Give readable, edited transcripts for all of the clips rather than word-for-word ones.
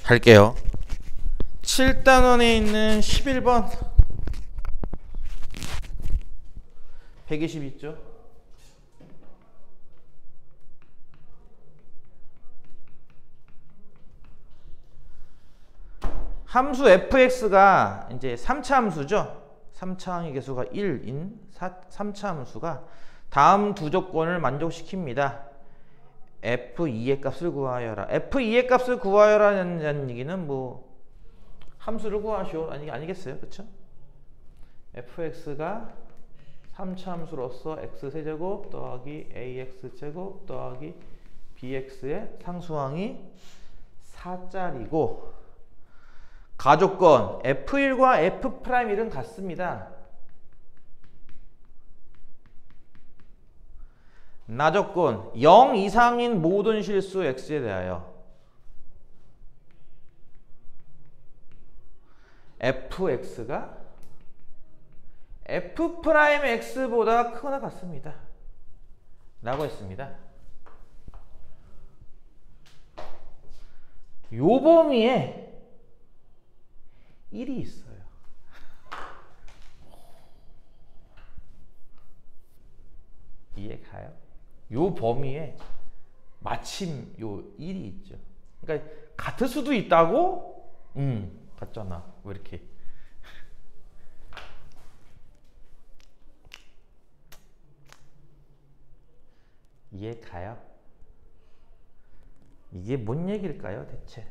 갈게요. 7단원에 있는 11번 120 있죠? 함수 fx가 이제 3차 함수죠. 3차 항의 개수가 1인 3차 함수가 다음 두 조건을 만족시킵니다. f2의 값을 구하여라. f2의 값을 구하여라는 얘기는 뭐 함수를 구하시오 아니겠어요? 그쵸? fx가 3차 함수로서 x세제곱 더하기 ax제곱 더하기 bx의 상수항이 4짜리고 가조건 f1과 f'1은 같습니다. 나조건 0 이상인 모든 실수 x에 대하여 fx가 f'x보다 크거나 같습니다. 라고 했습니다. 요 범위에 1이 있어요. 이해 가요? 요 범위에 마침 요 1이 있죠. 그러니까 같을 수도 있다고? 같잖아. 왜 이렇게? 이해 가요? 이게 뭔 얘기일까요, 대체?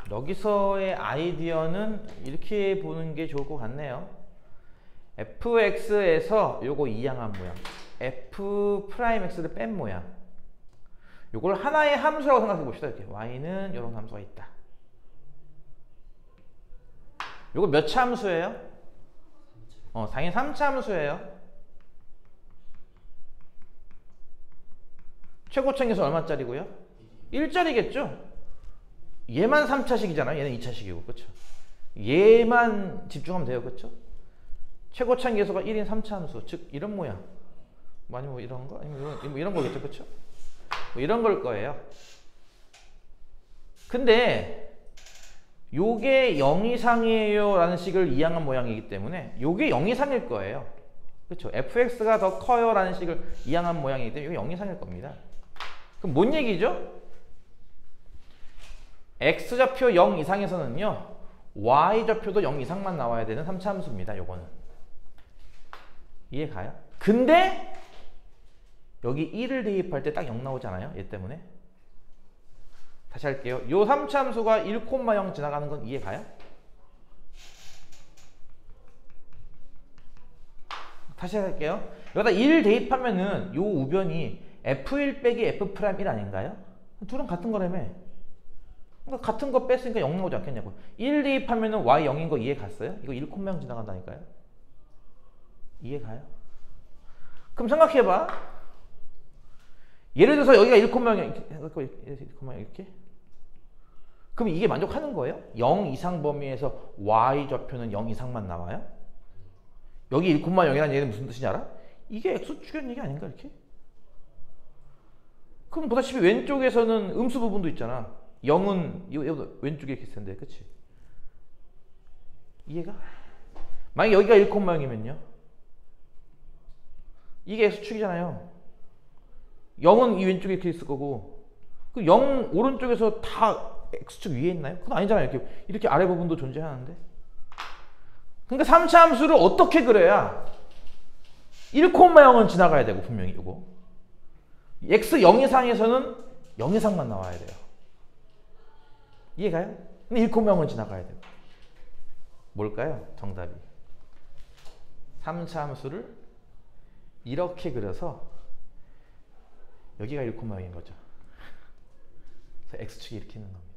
여기서의 아이디어는 이렇게 보는 게 좋을 것 같네요. fx에서 요거 이항한 모양, f'x를 뺀 모양, 요걸 하나의 함수라고 생각해 봅시다. 이렇게 y는 이런 함수가 있다. 요거 몇 차 함수예요? 당연히 3차 함수예요. 최고차계수 얼마짜리고요? 1짜리겠죠? 얘만 3차식이잖아요. 얘는 2차식이고, 그쵸? 얘만 집중하면 돼요, 그쵸? 최고차계 계수가 1인 3차 함수, 즉 이런 모양, 뭐 아니면 뭐 이런 거, 아니면 뭐 이런 거겠죠, 그쵸? 뭐 이런 걸 거예요. 근데 요게 0 이상이에요 라는 식을 이항한 모양이기 때문에 요게 0 이상일 거예요. 그쵸? fx가 더 커요 라는 식을 이항한 모양이기 때문에 요게 0 이상일 겁니다. 그럼 뭔 얘기죠? x좌표 0 이상에서는요 y좌표도 0 이상만 나와야 되는 3차 함수입니다. 요거는 이해 가요? 근데 여기 1을 대입할 때 딱 0 나오잖아요. 얘 때문에. 다시 할게요. 요 3차 함수가 1,0 지나가는 건 이해 가요? 다시 할게요. 여기다 1 대입하면은 요 우변이 f1 빼기 f'1 아닌가요? 둘은 같은 거라며. 그러니까 같은 거 뺐으니까 0 나오지 않겠냐고. 1 대입하면은 y 0인 거 이해 갔어요? 이거 1,0 지나간다니까요. 이해 가요? 그럼 생각해봐. 예를 들어서 여기가 1,0 이렇게. 그럼 이게 만족하는 거예요? 0 이상 범위에서 y 좌표는 0 이상만 나와요? 여기 1,0이라는 얘기는 무슨 뜻인지 알아? 이게 x축이라는 얘기 아닌가 이렇게? 그럼 보다시피 왼쪽에서는 음수 부분도 있잖아. 0은 왼쪽에 이렇게 있을 텐데, 그치? 이해가? 만약 여기가 1,0이면요 이게 x축이잖아요. 0은 이 왼쪽에 이렇게 있을 거고, 그 0 오른쪽에서 다 x축 위에 있나요? 그건 아니잖아요. 이렇게 아래 부분도 존재하는데. 그러니까 3차 함수를 어떻게 그려야 1,0은 지나가야 되고, 분명히 이거 x 0 이상에서는 0 이상만 나와야 돼요. 이해가요? 근데 1,0은 지나가야 되고. 뭘까요? 정답이 3차 함수를 이렇게 그려서 여기가 1,0인 거죠. 그래서 x축이 이렇게 있는 겁니다.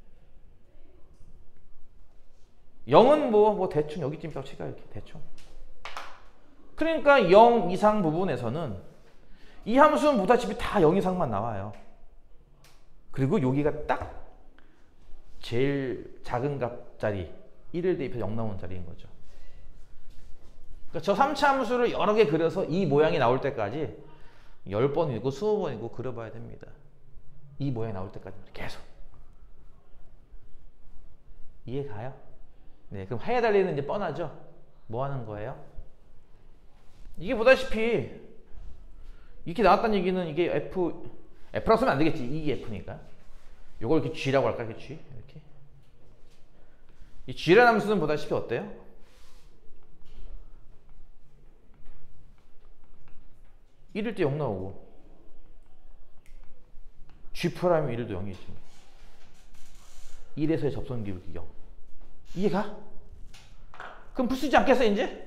0은 뭐 대충 여기쯤 있다고 칠까요? 이렇게 대충. 그러니까 0 이상 부분에서는 이 함수는 보다시피 다 0 이상만 나와요. 그리고 여기가 딱 제일 작은 값짜리 1을 대입해서 0 나오는 자리인 거죠. 그러니까 저 3차 함수를 여러 개 그려서 이 모양이 나올 때까지 10번이고 20번이고 그려봐야 됩니다. 이 모양이 나올 때까지 계속. 이해 가요? 네, 그럼 하야 달리는 이제 뻔하죠? 뭐 하는 거예요? 이게 보다시피 이렇게 나왔다는 얘기는 이게 F라고 쓰면 안 되겠지. 이게 F니까. 요걸 이렇게 G라고 할까? 이렇게 G. 이렇게. 이 G라는 함수는 보다시피 어때요? 이럴 때 0 나오고 G 프라임 1도 0이지. 1에서의 접선 기울기 0. 이해가? 그럼 풀 수 있지 않겠어 이제?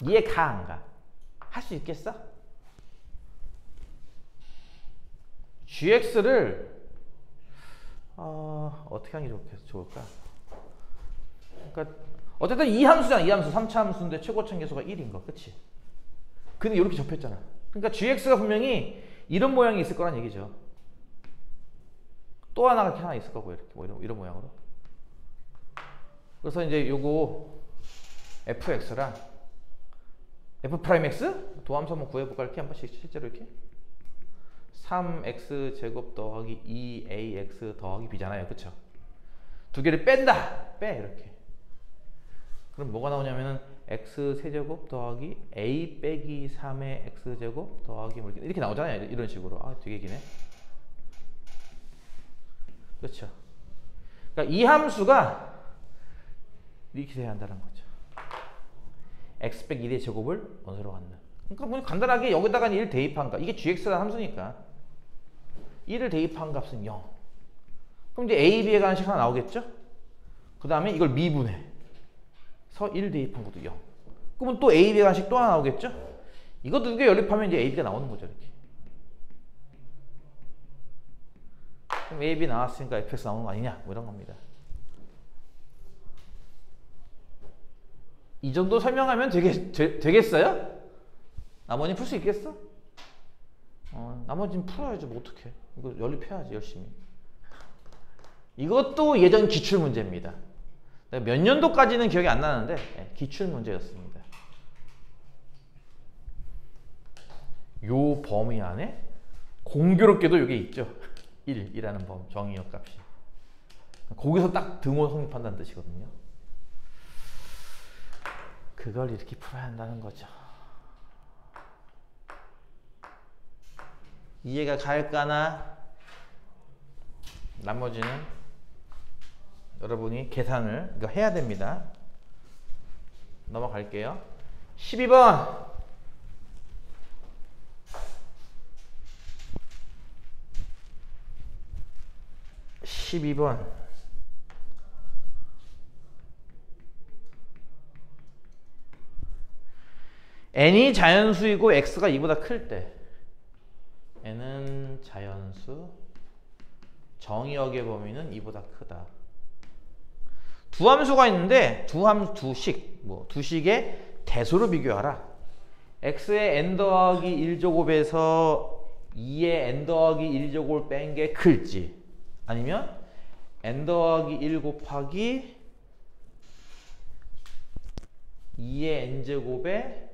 이해가 안 가? 할 수 있겠어? gx를 어떻게 하는 게 좋을까? 그러니까 어쨌든 이 함수잖아. 이 함수 3차 함수인데 최고점 계수가 1인 거, 그치? 근데 이렇게 접했잖아. 그러니까 gx가 분명히 이런 모양이 있을 거란 얘기죠. 또 하나가 이렇게 하나 있을 거고, 이렇게 뭐 이런 모양으로. 그래서 이제 요거 fx랑 f'x 도함수 한번 구해볼까? 이렇게 한 번씩 실제로 이렇게 3x 제곱 더하기 2ax 더하기 b잖아요, 그쵸? 두 개를 뺀다, 빼 이렇게. 그럼 뭐가 나오냐면은 x 세제곱 더하기 a 빼기 3의 x 제곱 더하기 뭐 이렇게 나오잖아요, 이런 식으로. 아, 되게 기네. 그렇죠? 그러니까 이 함수가 이렇게 돼야 한다는 거죠. x 빼기 1의 제곱을 원소로 갖는. 그러니까 뭐 간단하게 여기다가 1 대입한 값. 이게 gx라는 함수니까 1을 대입한 값은 0. 그럼 이제 a, b에 관한 식 하나 나오겠죠? 그 다음에 이걸 미분해서 1 대입한 것도 0. 그러면 또 a, b에 관한 식 또 하나 나오겠죠? 이것도 두 개 연립하면 이제 a, b가 나오는 거죠, 이렇게. 그럼 a, b 나왔으니까 fx 나오는 거 아니냐? 뭐 이런 겁니다. 이 정도 설명하면 되겠어요? 나머지는 풀 수 있겠어? 나머지는 풀어야지, 뭐 어떡해. 이거 연립해야지, 열심히. 이것도 예전 기출문제입니다. 몇 년도까지는 기억이 안 나는데 기출문제였습니다. 요 범위 안에 공교롭게도 이게 있죠. 1이라는 범, 정의역 값이. 거기서 딱 등호 성립한다는 뜻이거든요. 그걸 이렇게 풀어야 한다는 거죠. 이해가 갈까나? 나머지는 여러분이 계산을 이거 해야 됩니다. 넘어갈게요. 12번. n이 자연수이고 x가 2보다 클 때 n은 자연수, 정의역의 범위는 2보다 크다. 두 함수가 있는데 두 식의 대소를 비교하라. x의 n 더하기 1제곱에서 2의 n 더하기 1제곱을 뺀 게 클지, 아니면 n 더하기 1 곱하기 2의 n제곱에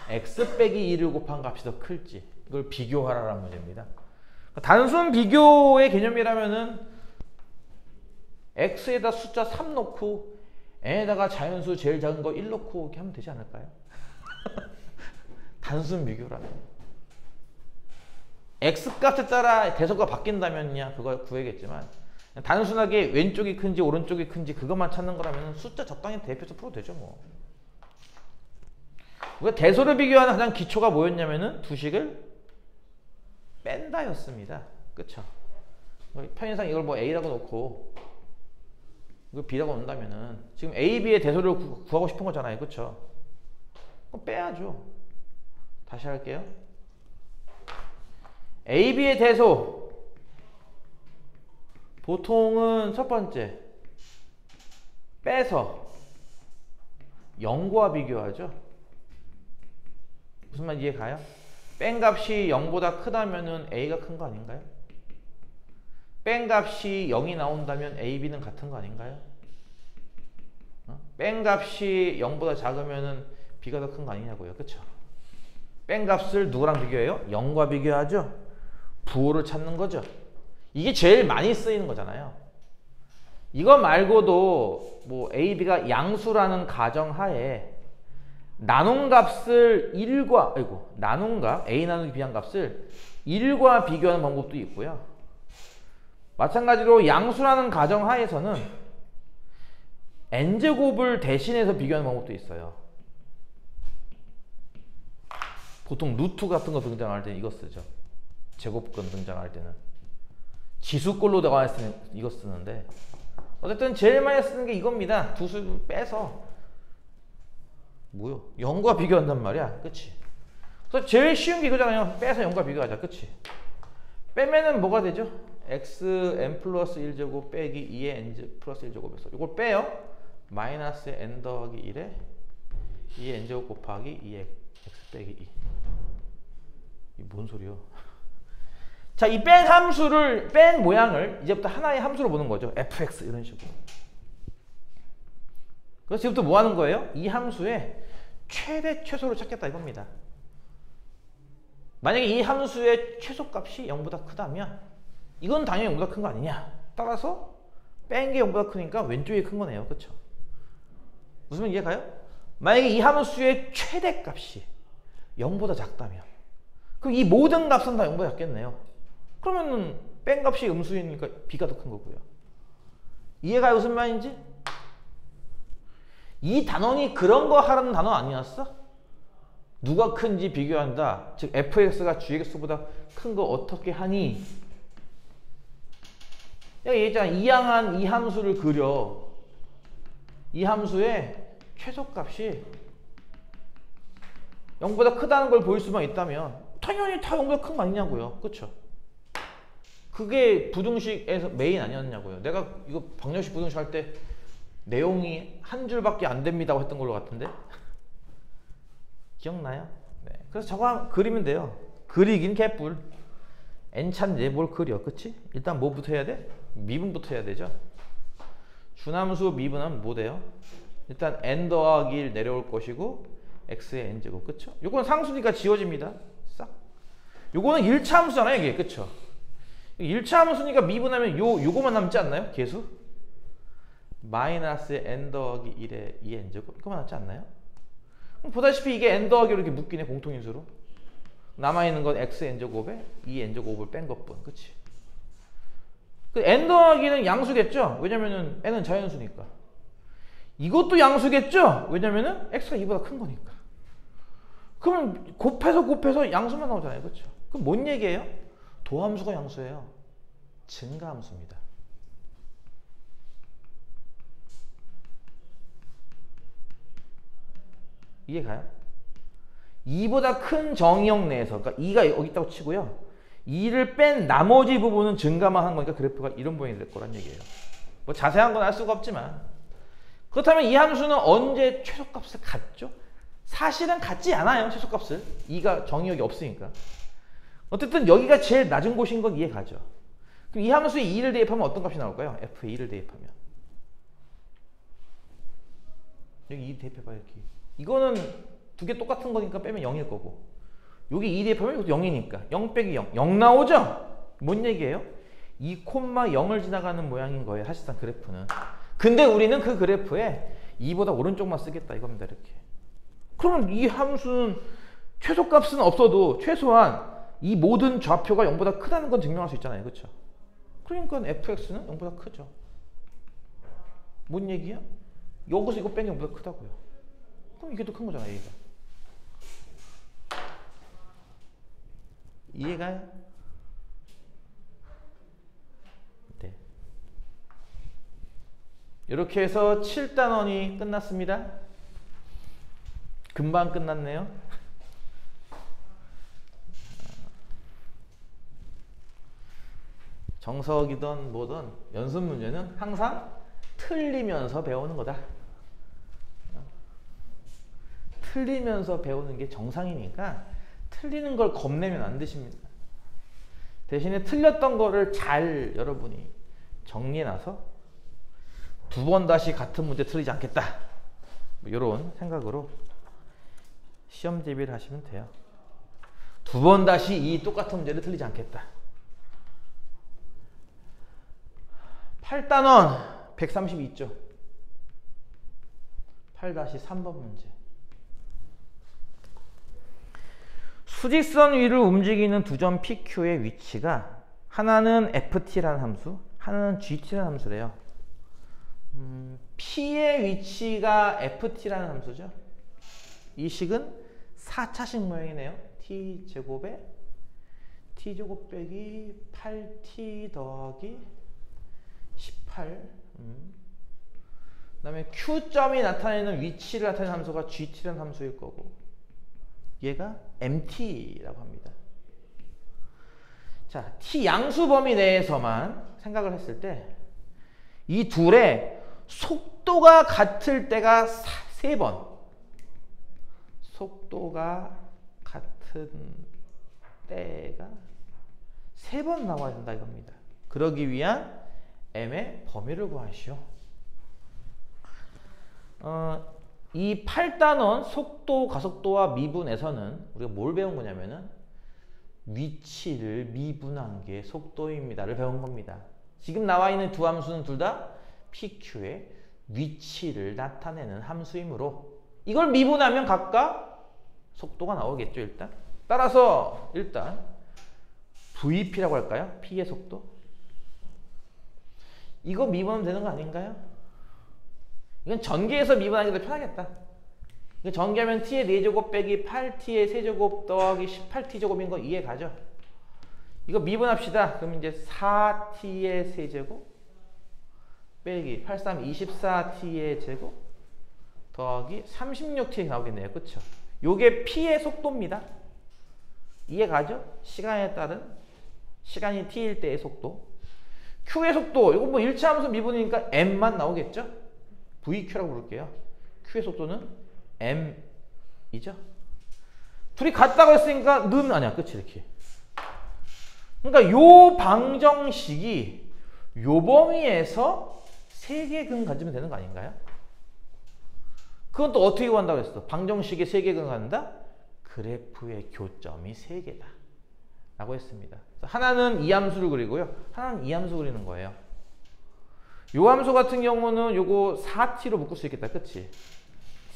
x 빼기 2를 곱한 값이 더 클지, 이걸 비교하라라는 문제입니다. 단순 비교의 개념이라면은 x에다 숫자 3 넣고 n에다가 자연수 제일 작은 거 1 넣고 이렇게 하면 되지 않을까요? 단순 비교라면. x 값에 따라 대소가 바뀐다면야 그걸 구해야겠지만, 단순하게 왼쪽이 큰지 오른쪽이 큰지 그것만 찾는 거라면 숫자 적당히 대입해서 풀어도 되죠, 뭐. 우리가 대소를 비교하는 가장 기초가 뭐였냐면은 두 식을 뺀다였습니다. 그쵸? 편의상 이걸 뭐 a라고 놓고 이거 b라고 놓는다면은 지금 a, b의 대소를 구하고 싶은 거잖아요. 그쵸? 그럼 빼야죠. 다시 할게요. a, b의 대소 보통은 첫 번째 빼서 0과 비교하죠. 무슨 말 이해 가요? 뺀 값이 0보다 크다면은 a가 큰 거 아닌가요? 뺀 값이 0이 나온다면 a, b는 같은 거 아닌가요? 뺀 값이 0보다 작으면은 b가 더 큰 거 아니냐고요. 그쵸? 뺀 값을 누구랑 비교해요? 0과 비교하죠. 부호를 찾는 거죠. 이게 제일 많이 쓰이는 거잖아요. 이거 말고도 뭐 A, B가 양수라는 가정하에 나눈 값을 1과 나눈 값 A 나누기 B한 값을 1과 비교하는 방법도 있고요. 마찬가지로 양수라는 가정하에서는 n제곱을 대신해서 비교하는 방법도 있어요. 보통 루트 같은 거 등장할 때는 이거 쓰죠. 제곱근 등장할 때는 지수꼴로 들어갈 때는 이거 쓰는데, 어쨌든 제일 많이 쓰는 게 이겁니다. 두 수 빼서 뭐요? 0과 비교한단 말이야. 그치? 그래서 제일 쉬운 게 이거잖아요. 빼서 0과 비교하자. 그치? 빼면은 뭐가 되죠? xn 플러스 1제곱 빼기 2의 n 플러스 1제곱에서 이걸 빼요. 마이너스 n 더하기 1에 2의 n제곱 곱하기 2의 x 빼기 2. 이 뭔 소리요? 자, 이 뺀 함수를, 뺀 모양을 이제부터 하나의 함수로 보는 거죠. fx 이런 식으로. 그래서 지금부터 뭐 하는 거예요? 이 함수의 최대 최소를 찾겠다 이겁니다. 만약에 이 함수의 최소값이 0보다 크다면 이건 당연히 0보다 큰 거 아니냐. 따라서 뺀 게 0보다 크니까 왼쪽이 큰 거네요. 그쵸? 무슨 말 이해가요? 만약에 이 함수의 최대값이 0보다 작다면 그럼 이 모든 값은 다 0보다 작겠네요. 그러면은 뺀 값이 음수이니까 b가 더 큰 거고요. 이해가요? 무슨 말인지? 이 단원이 그런 거 하라는 단원 아니었어? 누가 큰지 비교한다. 즉 fx가 gx보다 큰 거 어떻게 하니? 여기 얘기했잖아. 이항한 이 함수를 그려. 이 함수의 최소값이 0보다 크다는 걸 보일 수만 있다면 당연히 다 0보다 큰 거 아니냐고요. 그쵸? 그게 부등식에서 메인 아니었냐고요. 내가 이거 방정식 부등식 할 때 내용이 한 줄밖에 안 됩니다고 했던 걸로 같은데 기억나요? 네. 그래서 저거 그리면 돼요. 그리긴 개뿔. n차인데 뭘 그려. 그치? 일단 뭐부터 해야 돼? 미분부터 해야 되죠. 준함수 미분하면 뭐 돼요? 일단 n 더하기 1 내려올 것이고 x의 n제곱. 그쵸? 요건 상수니까 지워집니다. 싹. 요거는 1차 함수잖아요. 이게. 그쵸? 1차 함수니까 미분하면 요거만 남지 않나요? 계수? 마이너스 n 더하기 1의 2의 n제곱. 이거만 남지 않나요? 그럼 보다시피 이게 n 더하기 이렇게 묶이네. 공통인수로. 남아있는 건 x n제곱에 2 n제곱을 뺀 것뿐. 그치? 그 n 더하기는 양수겠죠? 왜냐면은 n은 자연수니까. 이것도 양수겠죠? 왜냐면은 x가 2보다 큰 거니까. 그럼 곱해서 양수만 나오잖아요. 그쵸? 그럼 뭔 얘기예요? 도함수가 양수예요. 증가함수입니다. 이해가요? 2보다 큰 정의역 내에서, 그러니까 2가 여기 있다고 치고요. 2를 뺀 나머지 부분은 증가만 한 거니까 그래프가 이런 모양이 될 거란 얘기예요. 뭐 자세한 건 알 수가 없지만. 그렇다면 이 함수는 언제 최소값을 갖죠? 사실은 갖지 않아요. 최소값을. 2가 정의역이 없으니까. 어쨌든 여기가 제일 낮은 곳인 건 이해가죠. 그럼 이 함수에 2를 대입하면 어떤 값이 나올까요? f에 2를 대입하면. 여기 2 대입해봐요. 이렇게. 이거는 두 개 똑같은 거니까 빼면 0일 거고, 여기 2 대입하면 이것도 0이니까 0 빼기 0. 0 나오죠? 뭔 얘기예요? 2,0을 지나가는 모양인 거예요. 사실상 그래프는. 근데 우리는 그 그래프에 2보다 오른쪽만 쓰겠다 이겁니다. 이렇게. 그러면 이 함수는 최소값은 없어도 최소한 이 모든 좌표가 0보다 크다는 건 증명할 수 있잖아요. 그렇죠? 그러니까 fx는 0보다 크죠. 뭔 얘기야? 여기서 이거 빼면 0보다 크다고요. 그럼 이게 더 큰 거잖아요. 얘가. 이해가요? 네. 이렇게 해서 7단원이 끝났습니다. 금방 끝났네요. 정석이든 뭐든 연습 문제는 항상 틀리면서 배우는 거다. 틀리면서 배우는 게 정상이니까 틀리는 걸 겁내면 안 되십니다. 대신에 틀렸던 거를 잘 여러분이 정리해놔서 두 번 다시 같은 문제 틀리지 않겠다. 뭐 이런 생각으로 시험 대비를 하시면 돼요. 두 번 다시 이 똑같은 문제를 틀리지 않겠다. 8단원 132쪽 8-3번 문제. 수직선 위를 움직이는 두 점 PQ의 위치가 하나는 FT라는 함수, 하나는 GT라는 함수래요. P의 위치가 FT라는 함수죠. 이 식은 4차식 모양이네요. T제곱에 T제곱 빼기 8T 더하기 18. 그 다음에 Q점이 나타내는 위치를 나타내는 함수가 GT라는 함수일 거고, 얘가 MT라고 합니다. 자, T 양수 범위 내에서만 생각을 했을 때 이 둘의 속도가 같을 때가 3번. 속도가 같은 때가 3번 나와야 된다 이겁니다. 그러기 위한 M의 범위를 구하시오. 이 8단원 속도, 가속도와 미분에서는 우리가 뭘 배운 거냐면은 위치를 미분한 게 속도입니다를 배운 겁니다. 지금 나와 있는 두 함수는 둘 다 PQ의 위치를 나타내는 함수이므로 이걸 미분하면 각각 속도가 나오겠죠. 일단 따라서 일단 VP라고 할까요? P의 속도. 이거 미분하면 되는 거 아닌가요? 이건 전개해서 미분하기 더 편하겠다. 이거 전개하면 T의 4제곱 빼기 8T의 세제곱 더하기 18T제곱인 거 이해 가죠? 이거 미분합시다. 그럼 이제 4T의 세제곱 빼기 8, 3, 24T의 제곱 더하기 36T 나오겠네요. 그쵸? 요게 P의 속도입니다. 이해 가죠? 시간에 따른, 시간이 T일 때의 속도. Q의 속도, 이거 뭐 일차함수 미분이니까 M만 나오겠죠? VQ라고 부를게요. Q의 속도는 M이죠? 둘이 같다고 했으니까 는 아니야. 그치? 이렇게. 그러니까 요 방정식이 요 범위에서 3개의 근 가지면 되는 거 아닌가요? 그건 또 어떻게 구한다고 했어? 방정식에 3개의 근을 갖는다? 그래프의 교점이 3개다 라고 했습니다. 하나는 이 함수를 그리고요, 하나는 이 함수 그리는 거예요. 요 함수 같은 경우는 요거 4t로 묶을 수 있겠다. 그치?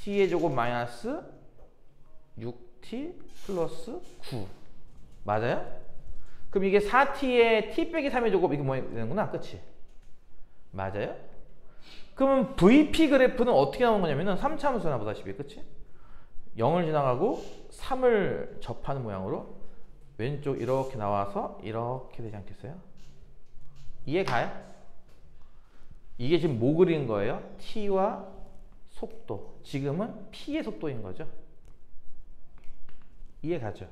t의 제곱 마이너스 6t 플러스 9 맞아요? 그럼 이게 4t의 t 빼기 3의 제곱 이게 뭐 되는구나. 그치? 맞아요? 그러면 VP 그래프는 어떻게 나오는 거냐면은 3차 함수나 보다시피, 그치? 0을 지나가고 3을 접하는 모양으로 왼쪽 이렇게 나와서 이렇게 되지 않겠어요? 이해 가요? 이게 지금 뭐 그린 거예요? T와 속도. 지금은 P의 속도인 거죠. 이해 가죠?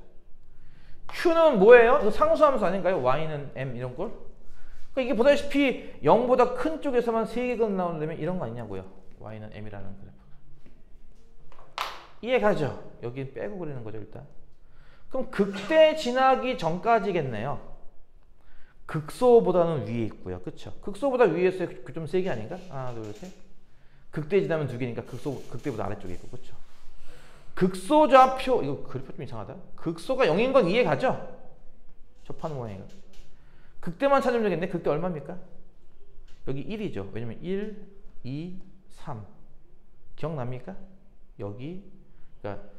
Q는 뭐예요? 이거 상수함수 아닌가요? Y는 M 이런 걸? 그러니까 이게 보다시피 0보다 큰 쪽에서만 3개가 나오려면 이런 거 아니냐고요. Y는 M이라는 그래프. 이해 가죠? 여기 빼고 그리는 거죠 일단. 그럼 극대 지나기 전까지겠네요. 극소보다는 위에 있고요. 그쵸? 극소보다 위에서 좀 세게 아닌가? 하나, 둘, 셋. 극대 지나면 2개니까 극대보다 아래쪽에 있고. 그쵸? 극소좌표, 이거 그래프 좀 이상하다. 극소가 0인 건 이해 가죠? 접하는 모양이가. 극대만 찾으면 되겠네. 극대 얼마입니까? 여기 1이죠. 왜냐면 1, 2, 3. 기억납니까? 여기, 그러니까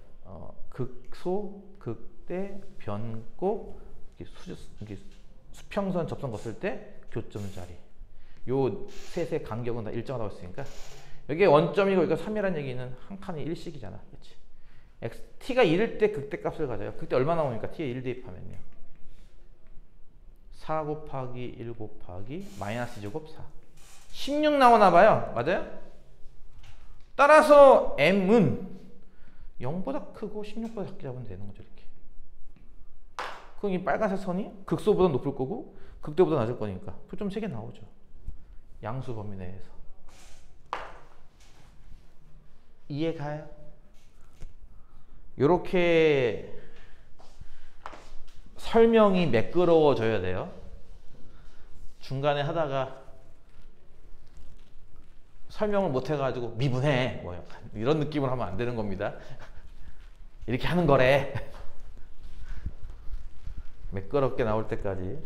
극소, 극대, 변곡, 이렇게 수평선 접선 걷을 때 교점 자리. 요 셋의 간격은 다 일정하다고 했으니까 여기 원점이고 이거 3이라는 얘기는 한 칸이 1씩이잖아. 그치? t가 1일 때 극대값을 가져요. 극대 얼마 나오니까 t에 1 대입하면요. 4 곱하기 1 곱하기 마이너스 제곱 4. 16 나오나 봐요. 맞아요? 따라서 m은 0보다 크고 16보다 작게 잡으면 되는 거죠. 이렇게. 그럼 이 빨간색 선이 극소보다 높을 거고 극대보다 낮을 거니까 표점 3개 나오죠. 양수 범위 내에서. 이해 가요? 요렇게 설명이 매끄러워져야 돼요. 중간에 하다가 설명을 못 해가지고 미분해 뭐 약간 이런 느낌으로 하면 안 되는 겁니다. 이렇게 하는 거래. 매끄럽게 나올 때까지.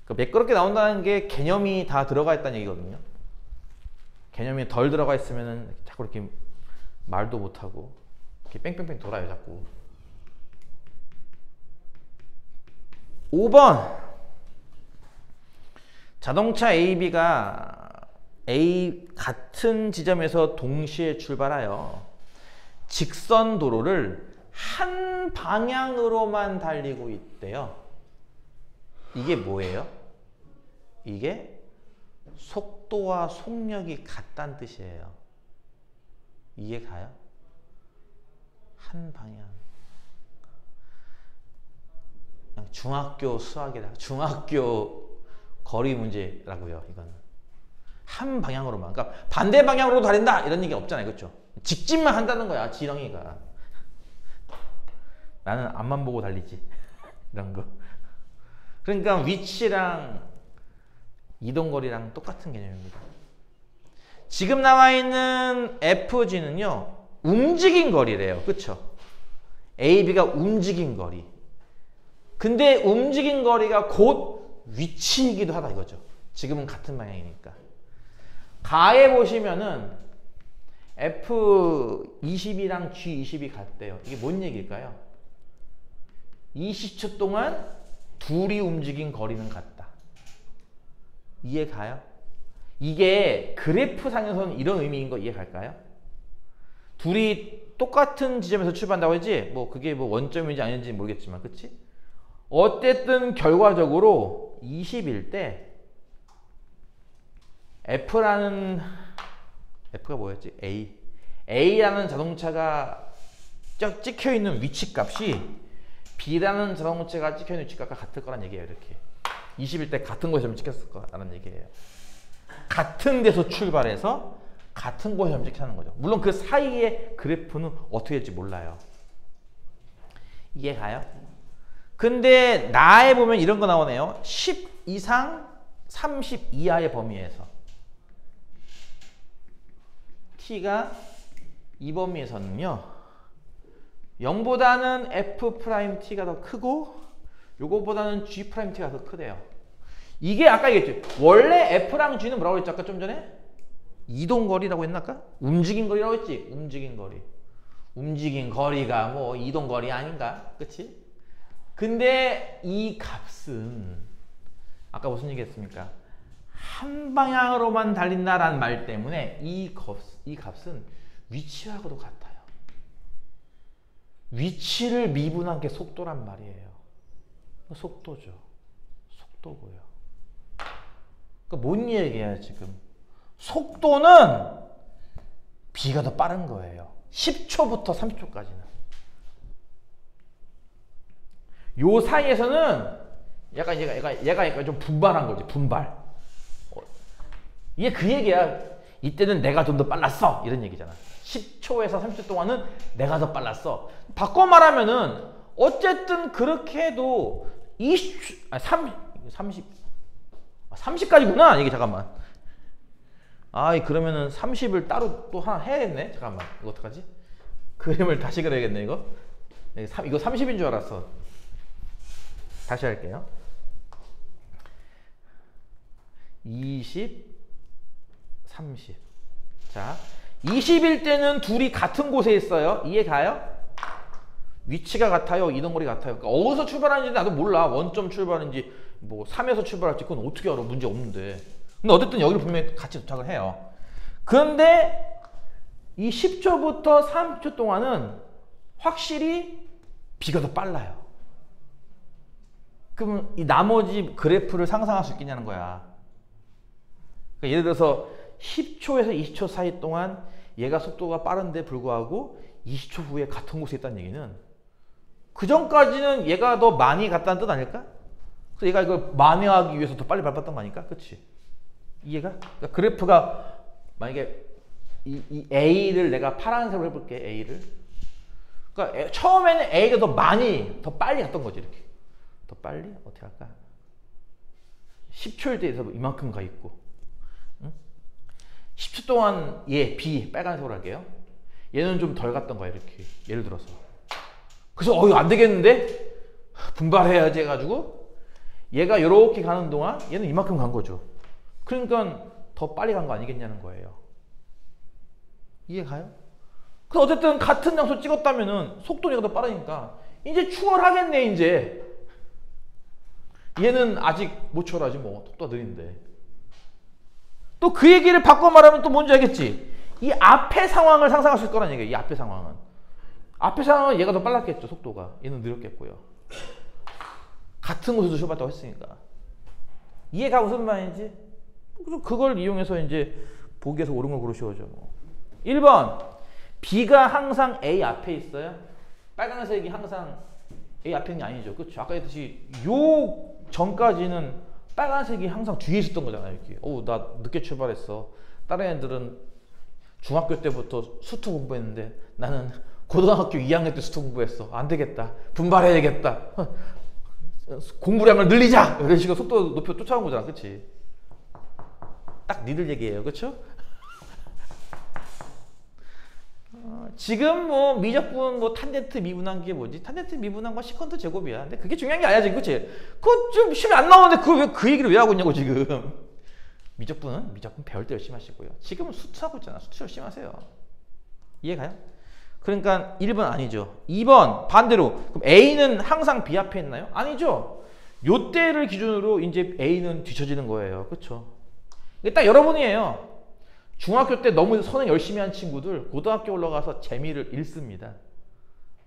그 매끄럽게 나온다는 게 개념이 다 들어가 있다는 얘기거든요. 개념이 덜 들어가 있으면은 자꾸 이렇게 말도 못하고 이렇게 뺑뺑뺑 돌아요 자꾸. 5번 자동차 AB가 같은 지점에서 동시에 출발하여 직선 도로를 한 방향으로만 달리고 있대요. 이게 뭐예요? 이게 속도와 속력이 같다는 뜻이에요. 이해 가요? 한 방향. 그냥 중학교 수학이라, 중학교 거리 문제라고요. 이거는 한 방향으로만. 그러니까 반대 방향으로 달린다 이런 얘기 없잖아요, 그렇죠? 직진만 한다는 거야, 지렁이가. 나는 앞만 보고 달리지. 이런 거. 그러니까 위치랑 이동거리랑 똑같은 개념입니다. 지금 나와 있는 FG는요, 움직인 거리래요. 그쵸? AB가 움직인 거리. 근데 움직인 거리가 곧 위치이기도 하다 이거죠. 지금은 같은 방향이니까. 가에 보시면은 F20이랑 G20이 같대요. 이게 뭔 얘기일까요? 20초 동안 둘이 움직인 거리는 같다. 이해 가요? 이게 그래프상에서는 이런 의미인 거 이해 갈까요? 둘이 똑같은 지점에서 출발한다고 했지? 뭐 그게 뭐 원점인지 아닌지 모르겠지만, 그치? 어쨌든 결과적으로 20일 때 F가 뭐였지? A라는 자동차가 찍혀있는 위치값이 B라는 자동차가 찍혀있는 위치값과 같을 거란 얘기예요. 이렇게 20일 때 같은 곳에 찍혔을 거라는 얘기예요. 같은 데서 출발해서 같은 곳에 찍히는 거죠. 물론 그 사이의 그래프는 어떻게 될지 몰라요. 이해 가요? 근데 나에 보면 이런 거 나오네요. 10 이상 30 이하의 범위에서 T가 이 범위에서는요, 0보다는 F'T가 더 크고 요거보다는 G'T가 더 크대요. 이게 아까 얘기했죠. 원래 F랑 G는 뭐라고 했죠? 아까 좀 전에? 이동거리라고 했나 아까? 움직인 거리라고 했지? 움직인 거리. 움직인 거리가 뭐 이동거리 아닌가? 그치? 근데 이 값은 아까 무슨 얘기 했습니까? 한 방향으로만 달린다라는 말 때문에 이 값은 위치하고도 같아요. 위치를 미분한 게 속도란 말이에요. 속도죠. 속도고요. 그러니까 뭔 얘기예요 지금? 속도는 B가 더 빠른 거예요. 10초부터 30초까지는. 요 사이에서는 얘가 좀 분발한 거지. 분발. 이게 그 얘기야. 이때는 내가 좀 더 빨랐어. 이런 얘기잖아. 10초에서 30초 동안은 내가 더 빨랐어. 바꿔 말하면은 어쨌든 그렇게 해도 30까지구나. 이게 잠깐만. 그러면은 30을 따로 또 하나 해야겠네. 잠깐만. 이거 어떡하지? 그림을 다시 그려야겠네, 이거. 이거 30인 줄 알았어. 다시 할게요. 20, 30. 자, 20일 때는 둘이 같은 곳에 있어요. 이해 가요? 위치가 같아요. 이동거리 같아요. 그러니까 어디서 출발하는지 나도 몰라. 원점 출발인지 뭐 3에서 출발할지 그건 어떻게 알아? 문제 없는데. 근데 어쨌든 여기를 분명히 같이 도착을 해요. 그런데 이 10초부터 30초 동안은 확실히 B가 더 빨라요. 그러면 이 나머지 그래프를 상상할 수 있겠냐는 거야. 그러니까 예를 들어서 10초에서 20초 사이 동안 얘가 속도가 빠른데 불구하고 20초 후에 같은 곳에 있다는 얘기는 그 전까지는 얘가 더 많이 갔다는 뜻 아닐까? 그래서 얘가 이걸 만회하기 위해서 더 빨리 밟았던 거 아닐까? 그치? 이해가? 그러니까 그래프가 만약에 이 A를 내가 파란색으로 해볼게. A를. 그러니까 처음에는 A가 더 빨리 갔던 거지. 이렇게. 더 빨리? 어떻게 할까? 10초일 때에서 이만큼 가 있고, 응? 10초 동안 얘 B 빨간색으로 할게요. 얘는 좀 덜 갔던 거야. 이렇게. 예를 들어서. 그래서 이거 안 되겠는데? 분발해야지 해가지고 얘가 이렇게 가는 동안 얘는 이만큼 간 거죠. 그러니까 더 빨리 간 거 아니겠냐는 거예요. 이해가요? 그 어쨌든 같은 장소 찍었다면은 속도 얘가 더 빠르니까 이제 추월하겠네. 이제 얘는 아직 못 추월하지 뭐. 속도가 느린데. 또 그 얘기를 바꿔 말하면 또 뭔지 알겠지? 이 앞의 상황을 상상하실 거란 얘기예요. 이 앞의 상황은. 앞의 상황은 얘가 더 빨랐겠죠. 속도가. 얘는 느렸겠고요. 같은 곳에서 출발했다고 했으니까. 이해가 무슨 말인지? 그걸 이용해서 이제 보기에서 옳은 걸 고르셔야죠. 뭐. 1번. B가 항상 A 앞에 있어요. 빨간색이 항상 A 앞에 있는 게 아니죠. 그렇죠. 아까 했듯이 요 전까지는 빨간색이 항상 뒤에 있었던 거잖아요. 이렇게. 나 늦게 출발했어. 다른 애들은 중학교 때부터 수투 공부했는데 나는 고등학교 2학년 때 수투 공부했어. 안 되겠다. 분발해야겠다. 공부량을 늘리자. 이런 식으로 속도 높여 쫓아온 거잖아. 그치? 딱 니들 얘기예요. 그쵸? 지금 뭐 미적분 뭐 탄젠트 미분한 게 뭐지? 탄젠트 미분한 건 시컨트 제곱이야. 근데 그게 중요한 게 아니야 지금. 그치? 그거 좀 시험에 안 나오는데 그 얘기를 왜 하고 있냐고 지금. 미적분 배울 때 열심히 하시고요. 지금은 수투하고 있잖아. 수투 열심히 하세요. 이해가요? 그러니까 1번 아니죠. 2번 반대로. 그럼 A는 항상 B 앞에 있나요? 아니죠. 요때를 기준으로 이제 A는 뒤처지는 거예요. 그쵸? 이게 딱 여러분이에요. 중학교 때 너무 선행 열심히 한 친구들 고등학교 올라가서 재미를 잃습니다.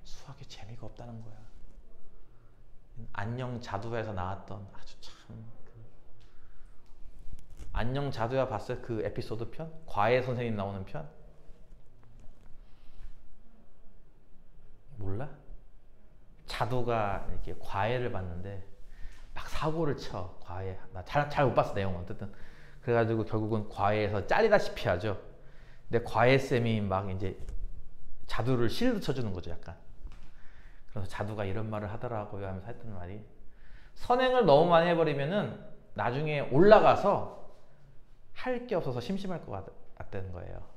수학에 재미가 없다는 거야. 안녕 자두야에서 나왔던 아주 참 안녕 자두야 봤어요? 그 에피소드 편? 과외 선생님 나오는 편? 몰라? 자두가 이렇게 과외를 봤는데 막 사고를 쳐. 과외. 나 잘 못 봤어 내용은. 어쨌든 그래가지고 결국은 과외에서 잘리다시피 하죠. 근데 과외쌤이 막 이제 자두를 실드 쳐주는 거죠, 약간. 그래서 자두가 이런 말을 하더라고요 하면서 했던 말이, 선행을 너무 많이 해버리면은 나중에 올라가서 할 게 없어서 심심할 것 같다는 거예요.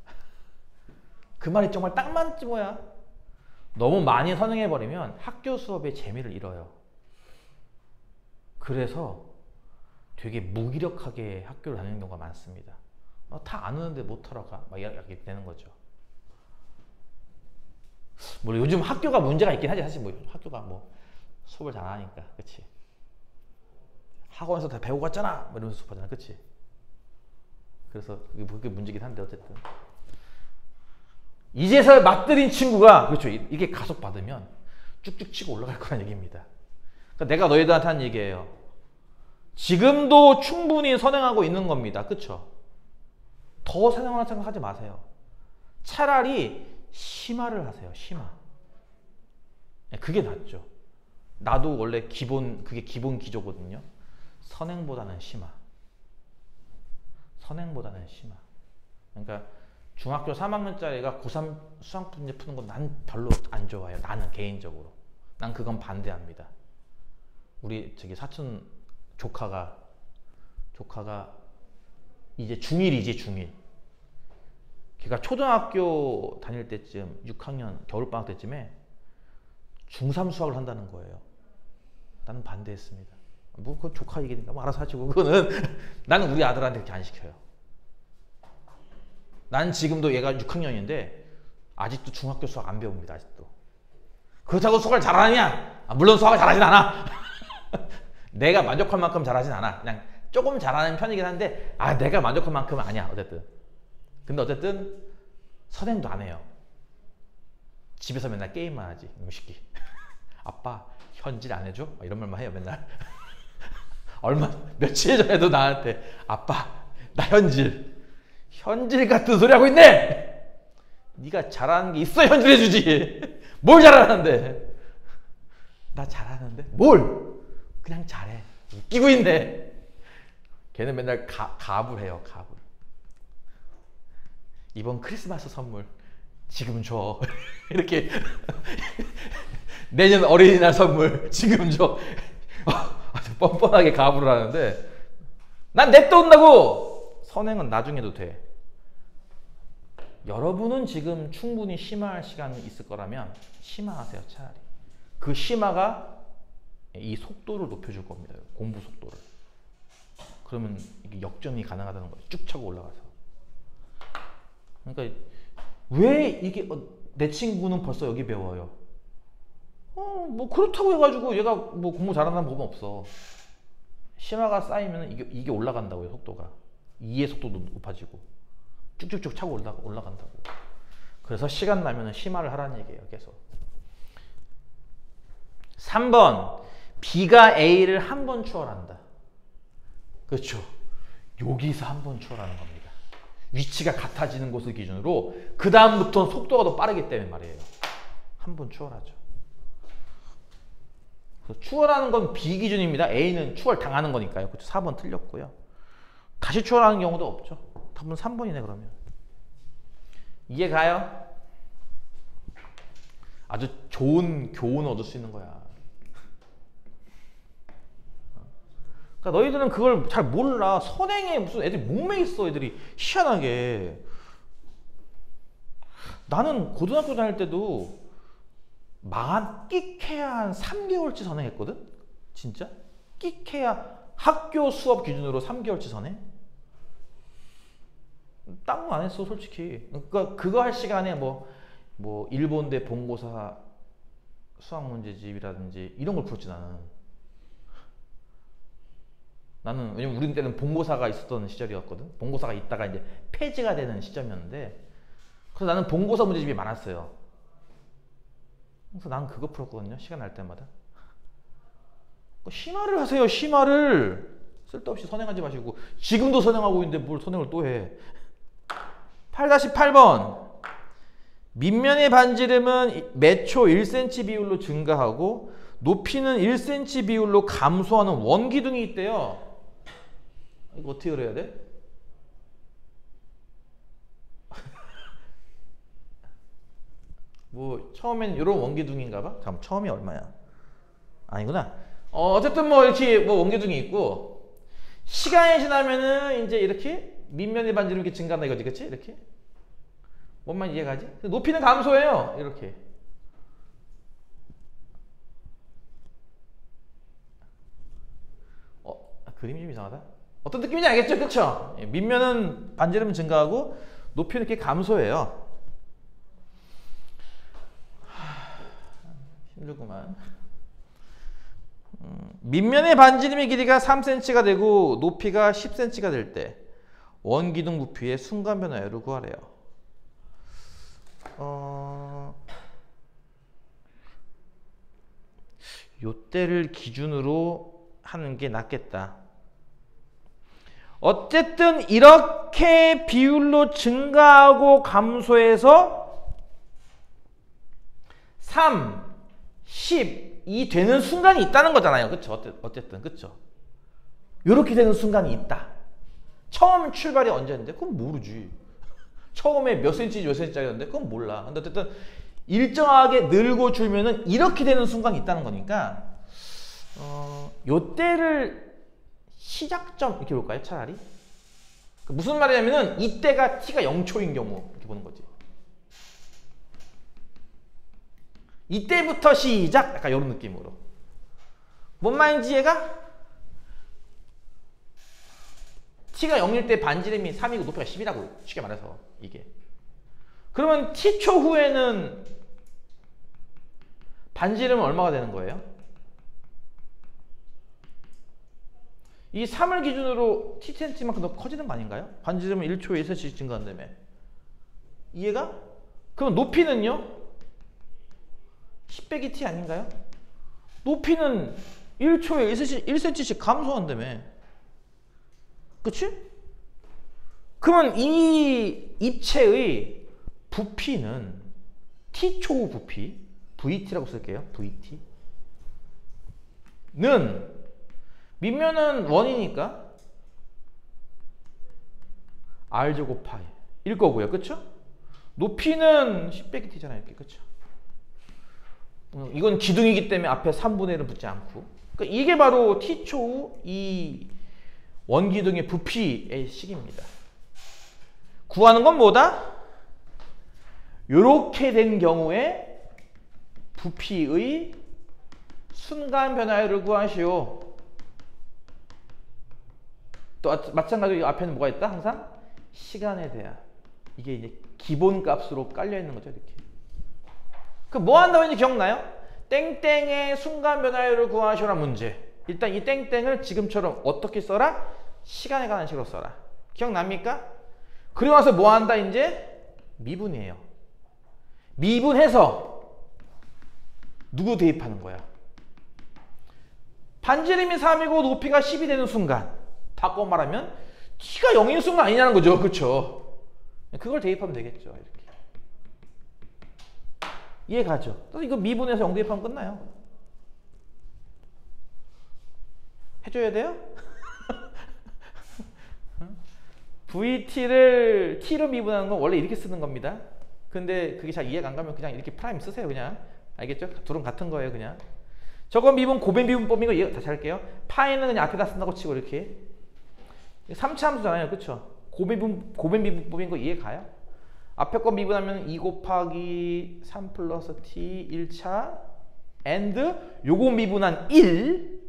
그 말이 정말 딱 맞지 뭐야. 너무 많이 선행해버리면 학교 수업의 재미를 잃어요. 그래서 되게 무기력하게 학교를 다니는 경우가 많습니다. 다 아는데 못하러 가. 막 이렇게 되는 거죠. 물론 요즘 학교가 문제가 있긴 하지. 사실 뭐 학교가 뭐 수업을 잘하니까. 그치? 학원에서 다 배우고 갔잖아. 뭐 이러면서 수업하잖아. 그치? 그래서 그게 문제긴 한데 어쨌든. 이제서 맞들인 친구가, 그렇죠. 이게 가속받으면 쭉쭉 치고 올라갈 거란 얘기입니다. 그러니까 내가 너희들한테 한 얘기예요. 지금도 충분히 선행하고 있는 겁니다. 그쵸? 더 선행하는 생각하지 마세요. 차라리 심화를 하세요. 심화. 그게 낫죠. 나도 원래 그게 기본 기조거든요. 선행보다는 심화. 선행보다는 심화. 그러니까 중학교 3학년짜리가 고3 수학 문제 푸는 건 난 별로 안 좋아해요. 나는 개인적으로. 난 그건 반대합니다. 우리 사촌 조카가 이제 중1이지, 중1. 걔가 초등학교 다닐 때쯤 6학년 겨울방학 때쯤에 중3 수학을 한다는 거예요. 나는 반대했습니다. 뭐 그건 조카 얘기니까 뭐 알아서 하시고, 그거는 나는 우리 아들한테 그렇게 안 시켜요. 난 지금도 얘가 6학년인데 아직도 중학교 수학 안 배웁니다. 아직도. 그렇다고 수학을 잘하느냐? 물론 수학을 잘하진 않아. 내가 만족할 만큼 잘하진 않아. 그냥 조금 잘하는 편이긴 한데 내가 만족할 만큼은 아니야. 어쨌든. 근데 어쨌든 선행도 안 해요. 집에서 맨날 게임만 하지. 음식이. 아빠 현질 안 해줘? 이런 말만 해요 맨날. 며칠 전에도 나한테 아빠 나 현질 같은 소리 하고 있네. 네가 잘하는 게 있어 현질해주지. 뭘 잘하는데. 나 잘하는데 뭘 그냥 잘해. 웃기고 있네. 걔는 맨날 가불 해요. 가불. 이번 크리스마스 선물 지금 줘. 이렇게. 내년 어린이날 선물 지금 줘. 뻔뻔하게 가불을 하는데 난 냅둬 온다고. 선행은 나중에 해도 돼. 여러분은 지금 충분히 심화할 시간이 있을 거라면 심화하세요. 차라리. 그 심화가 이 속도를 높여줄 겁니다. 공부 속도를. 그러면 이게 역전이 가능하다는 거예요. 쭉 차고 올라가서. 그러니까 왜 이게 내 친구는 벌써 여기 배워요? 뭐 그렇다고 해가지고 얘가 뭐 공부 잘한다는 법은 없어. 심화가 쌓이면 이게 올라간다고요. 속도가. 이해 속도도 높아지고 쭉쭉쭉 차고 올라간다고. 그래서 시간 나면 심화를 하라는 얘기예요. 계속. 3번 B가 A를 한 번 추월한다. 그렇죠. 여기서 한 번 추월하는 겁니다. 위치가 같아지는 곳을 기준으로 그 다음부터는 속도가 더 빠르기 때문에 말이에요. 한 번 추월하죠. 그래서 추월하는 건 B 기준입니다. A는 추월 당하는 거니까요. 그렇죠. 4번 틀렸고요. 다시 추월하는 경우도 없죠. 답은 3번이네 그러면. 이해 가요? 아주 좋은 교훈을 얻을 수 있는 거야. 그러니까 너희들은 그걸 잘 몰라. 선행에 무슨 애들이 목매 있어. 애들이 희한하게. 나는 고등학교 다닐 때도 끽해야 한 3개월치 선행했거든? 진짜? 끽해야 학교 수업 기준으로 3개월치 선행? 딴 거 안 했어 솔직히. 그러니까 그거 할 시간에 뭐 일본대 본고사 수학 문제집이라든지 이런 걸 풀었지 나는 왜냐면 우리 때는 본고사가 있었던 시절이었거든. 본고사가 있다가 이제 폐지가 되는 시점이었는데, 그래서 나는 본고사 문제집이 많았어요. 그래서 난 그거 풀었거든요. 시간 날 때마다. 심화를 하세요. 심화를. 쓸데없이 선행하지 마시고. 지금도 선행하고 있는데 뭘 선행을 또 해. 8-8번 밑면의 반지름은 매초 1cm 비율로 증가하고 높이는 1cm 비율로 감소하는 원기둥이 있대요. 이거 어떻게 그려야 돼? 뭐 처음엔 이런 원기둥인가 봐? 잠깐 처음이 얼마야? 아니구나. 어쨌든 뭐 이렇게 뭐 원기둥이 있고 시간이 지나면은 이제 이렇게 밑면의 반지름이 이렇게 증가한다 이거지, 그치? 이렇게. 뭔 말인지 이해가지? 높이는 감소해요. 이렇게. 그림이 좀 이상하다. 어떤 느낌인지 알겠죠? 그쵸? 밑면은 반지름은 증가하고 높이는 이렇게 감소해요. 힘들구만. 밑면의 반지름의 길이가 3cm가 되고 높이가 10cm가 될 때 원기둥 부피의 순간 변화율을 구하래요. 요때를 기준으로 하는 게 낫겠다. 어쨌든 이렇게 비율로 증가하고 감소해서 3, 10이 되는 순간이 있다는 거잖아요. 그쵸? 어쨌든 그쵸? 이렇게 되는 순간이 있다. 처음 출발이 언제인데? 그건 모르지. 처음에 몇 cm 몇 cm짜리였는데? 그건 몰라. 근데 어쨌든 일정하게 늘고 줄면은 이렇게 되는 순간이 있다는 거니까 요때를 시작점 이렇게 볼까요? 차라리. 무슨 말이냐면은 이때가 t가 0초인 경우 이렇게 보는 거지. 이때부터 시작! 약간 이런 느낌으로. 뭔 말인지 얘가? t가 0일 때 반지름이 3이고 높이가 10이라고 쉽게 말해서 이게. 그러면 t초 후에는 반지름은 얼마가 되는 거예요? 이 3을 기준으로 tcm만큼 더 커지는 거 아닌가요? 반지름은 1초에 1cm씩 증가한다며. 이해가? 그럼 높이는요? 10 빼기 t 아닌가요? 높이는 1초에 1cm씩 감소한다며. 그치? 그러면 이 입체의 부피는 t초 부피, vt라고 쓸게요. vt. 는 밑면은 1이니까 r제곱 파이 일 거고요. 그쵸? 높이는 10 빼기 t잖아요. 이렇게. 그쵸? 이건 기둥이기 때문에 앞에 3분의 1은 붙지 않고. 그러니까 이게 바로 t초 이 원기둥의 부피의 식입니다. 구하는 건 뭐다? 요렇게 된 경우에 부피의 순간 변화율을 구하시오. 또 마찬가지로 앞에는 뭐가 있다? 항상 시간에 대한. 이게 이제 기본값으로 깔려 있는 거죠. 이렇게. 그 뭐 한다고 했는지 기억나요? 땡땡의 순간 변화율을 구하시오란 문제. 일단 이 땡땡을 지금처럼 어떻게 써라? 시간에 관한 식으로 써라. 기억납니까? 그리고 나서 뭐 한다 이제? 미분이에요. 미분해서 누구 대입하는 거야? 반지름이 3이고 높이가 10이 되는 순간, 바꿔 말하면 t가 0인 순간 아니냐는 거죠. 그렇죠? 그걸 대입하면 되겠죠. 이렇게. 이해가죠? 또 이거 미분해서 0 대입하면 끝나요. 해줘야 돼요? VT를 T로 미분하는 건 원래 이렇게 쓰는 겁니다. 근데 그게 잘 이해가 안 가면 그냥 이렇게 프라임 쓰세요. 그냥. 알겠죠? 둘은 같은 거예요. 그냥. 저거 미분 고백 미분법인 거 이해 다시 할게요. 파이는 그냥 앞에다 쓴다고 치고 이렇게. 3차 함수잖아요. 그쵸? 고백 미분법인 거 이해 가요? 앞에 거 미분하면 2 곱하기 3 플러스 t 1차 and 요거 미분한 1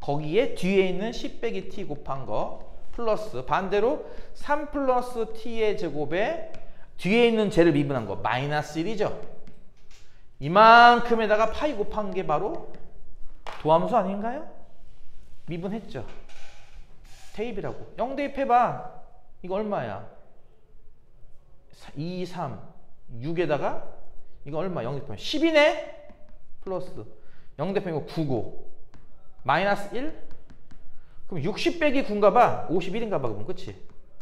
거기에 뒤에 있는 10 빼기 t 곱한 거 플러스 반대로 3 플러스 t의 제곱에 뒤에 있는 쟤를 미분한 거 마이너스 1이죠. 이만큼에다가 파이 곱한 게 바로 도함수 아닌가요? 미분했죠. 대입이라고. 0 대입해봐. 이거 얼마야? 2, 3, 6에다가 이거 얼마? 0 대입하면 10이네? 플러스 0 대입하면 이거 9고 마이너스 1? 그럼 60 빼기 9인가 봐. 51인가 봐. 그럼 그치?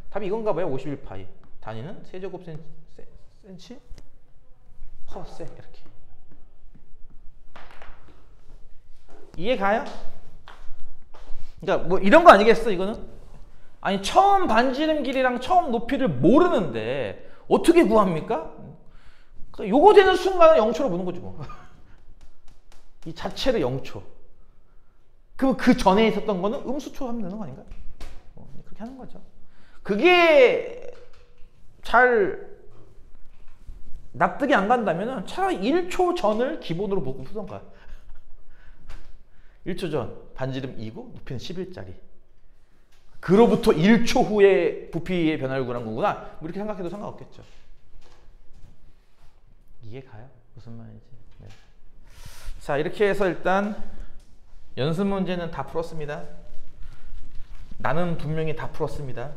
답이 이건가 봐요. 51파이. 단위는 세제곱 센치 퍼 세. 이렇게. 이해 가요? 그러니까 뭐 이런 거 아니겠어 이거는? 아니 처음 반지름 길이랑 처음 높이를 모르는데 어떻게 구합니까? 요거 되는 순간은 0초로 보는 거지 뭐. 이 자체를 0초. 그럼 그 전에 있었던 거는 음수초 하면 되는 거 아닌가? 그렇게 하는 거죠. 그게 잘 납득이 안 간다면 차라리 1초 전을 기본으로 보고 푸던가. 1초 전 반지름 2고 높이는 11짜리. 그로부터 1초 후에 부피의 변화를 구한 거구나. 뭐 이렇게 생각해도 상관없겠죠. 이해 가요? 무슨 말인지. 네. 자, 이렇게 해서 일단 연습 문제는 다 풀었습니다. 나는 분명히 다 풀었습니다.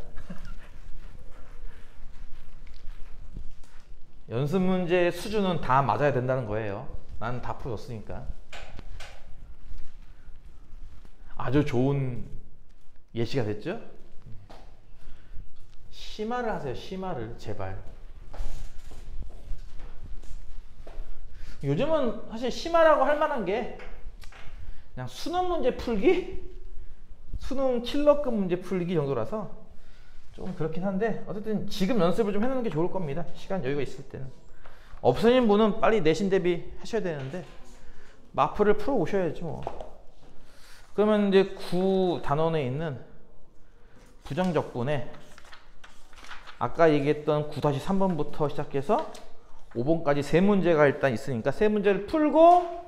연습 문제 수준은 다 맞아야 된다는 거예요. 나는 다 풀어줬으니까. 아주 좋은 예시가 됐죠? 심화를 하세요. 심화를 제발. 요즘은 사실 심화라고 할 만한 게 그냥 수능 문제 풀기? 수능 킬러급 문제 풀기 정도라서 좀 그렇긴 한데 어쨌든 지금 연습을 좀 해놓는 게 좋을 겁니다. 시간 여유가 있을 때는. 없으신 분은 빨리 내신 대비 하셔야 되는데 마프를 풀어 오셔야죠 뭐. 그러면 이제 9 단원에 있는 부정적분에 아까 얘기했던 9-3번부터 시작해서 5번까지 세 문제가 일단 있으니까 세 문제를 풀고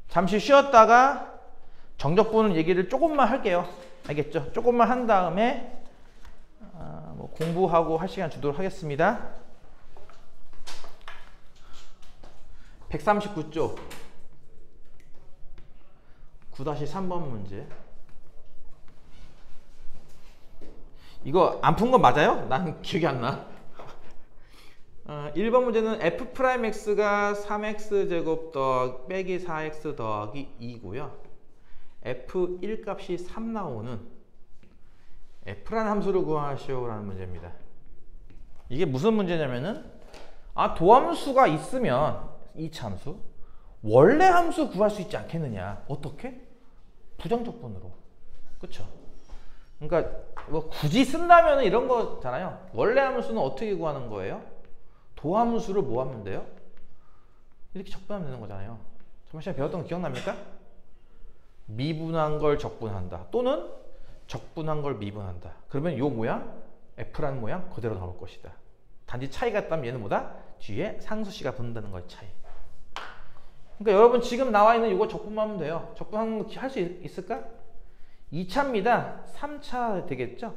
잠시 쉬었다가 정적분은 얘기를 조금만 할게요. 알겠죠? 조금만 한 다음에 뭐 공부하고 할 시간 주도록 하겠습니다. 139쪽 9-3번 문제. 이거 안 푼 거 맞아요? 난 기억이 안 나. 1번 문제는 f'x가 3x제곱 더하기 빼기 4x 더하기 2고요. f1 값이 3 나오는 f라는 함수를 구하시오 라는 문제입니다. 이게 무슨 문제냐면은 도함수가 있으면 이차함수 원래 함수 구할 수 있지 않겠느냐. 어떻게? 부정적분으로. 그쵸? 그러니까 뭐 굳이 쓴다면 이런 거잖아요. 원래 함수는 어떻게 구하는 거예요? 도함수를 뭐 하면 돼요? 이렇게 적분하면 되는 거잖아요. 저번 시간에 배웠던 거 기억납니까? 미분한 걸 적분한다. 또는 적분한 걸 미분한다. 그러면 이 모양, F라는 모양 그대로 나올 것이다. 단지 차이가 있다면 얘는 뭐다? 뒤에 상수씨가 붙는다는 거의 차이. 그러니까 여러분 지금 나와 있는 이거 적분만 하면 돼요. 적분하는 거 할 수 있을까? 2차입니다. 3차 되겠죠?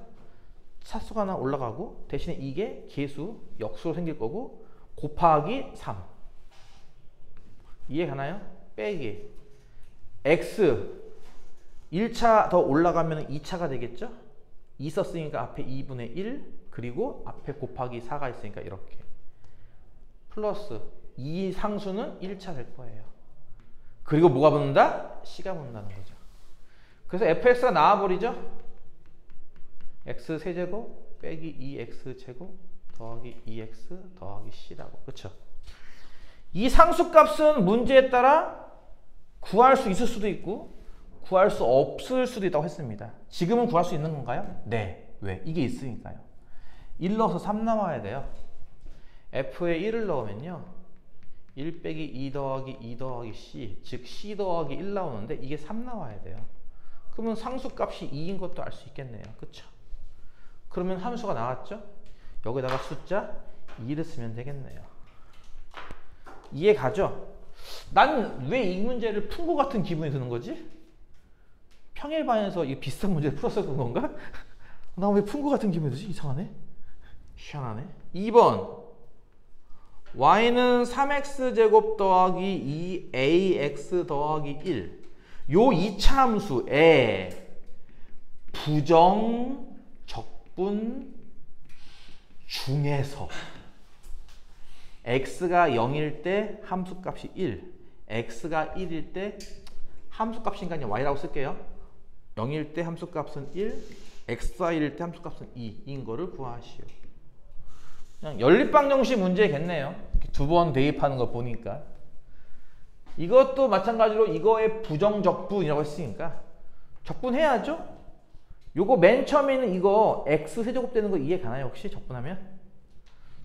차수가 하나 올라가고 대신에 이게 계수, 역수로 생길 거고 곱하기 3. 이해 가나요? 빼기 x 1차 더 올라가면 2차가 되겠죠? 2 썼으니까 앞에 2분의 1 그리고 앞에 곱하기 4가 있으니까 이렇게 플러스 이 상수는 1차 될 거예요. 그리고 뭐가 붙는다? c가 붙는다는 거죠. 그래서 fx가 나와버리죠? x 세제곱 빼기 2x제곱 더하기 2x 더하기 c라고. 그쵸? 이 상수값은 문제에 따라 구할 수 있을 수도 있고 구할 수 없을 수도 있다고 했습니다. 지금은 구할 수 있는 건가요? 네. 왜? 이게 있으니까요. 1 넣어서 3 나와야 돼요. f에 1을 넣으면요 1 빼기 2 더하기 2 더하기 c, 즉 c 더하기 1 나오는데 이게 3 나와야 돼요. 그러면 상수값이 2인 것도 알 수 있겠네요. 그쵸? 그러면 함수가 나왔죠? 여기다가 숫자 2를 쓰면 되겠네요. 이해 가죠? 난 왜 이 문제를 푼 것 같은 기분이 드는 거지? 평일반에서 이 비슷한 문제를 풀었을 건가? 나 왜 푼 것 같은 기분이 들지? 이상하네? 희한하네. 2번 y는 3x제곱 더하기 2ax 더하기 1. 요 2차 함수에 부정 적분 중에서 x가 0일 때 함수값이 1, x가 1일 때 함수값이니까 그냥 y라고 쓸게요. 0일 때 함수값은 1, x가 1일 때 함수값은 2인 거를 구하시오. 그냥 연립방정식 문제겠네요. 두 번 대입하는 거 보니까. 이것도 마찬가지로 이거의 부정적분이라고 했으니까 적분해야죠. 요거 맨 처음에는 이거 x 세제곱 되는 거 이해 가나요? 혹시 적분하면?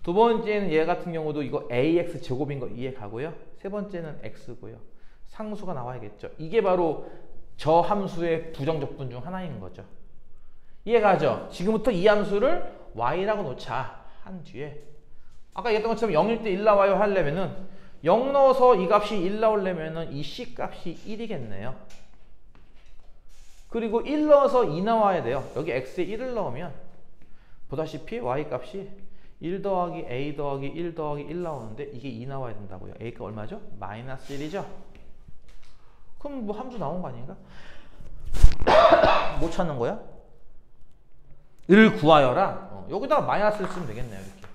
두 번째는 얘 같은 경우도 이거 ax 제곱인 거 이해 가고요. 세 번째는 x고요. 상수가 나와야겠죠. 이게 바로 저 함수의 부정적분 중 하나인 거죠. 이해 가죠? 지금부터 이 함수를 y라고 놓자 한 뒤에 아까 얘기했던 것처럼 0일 때 1 나와요 하려면은 0 넣어서 이 값이 1 나오려면은 이 c 값이 1이겠네요. 그리고 1 넣어서 2 나와야 돼요. 여기 x에 1을 넣으면 보다시피 y 값이 1 더하기 a 더하기 1 더하기 1 나오는데 이게 2 나와야 된다고요. a가 얼마죠? 마이너스 1이죠? 그럼 뭐 함수 나온 거 아닌가? 못 찾는 거야? 을 구하여라. 여기다가 마이너스를 쓰면 되겠네요. 이렇게.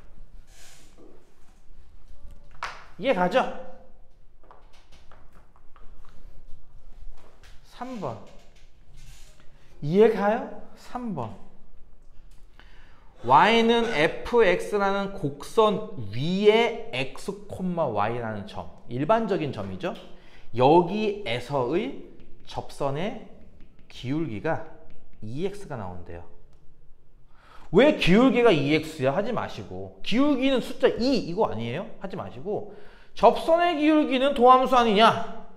이해 가죠? 3번. 이해 가요? 3번. y는 fx라는 곡선 위에 x, y라는 점. 일반적인 점이죠. 여기에서의 접선의 기울기가 2x가 나온대요. 왜 기울기가 2x야? 하지 마시고 기울기는 숫자 2 이거 아니에요? 하지 마시고 접선의 기울기는 도함수 아니냐?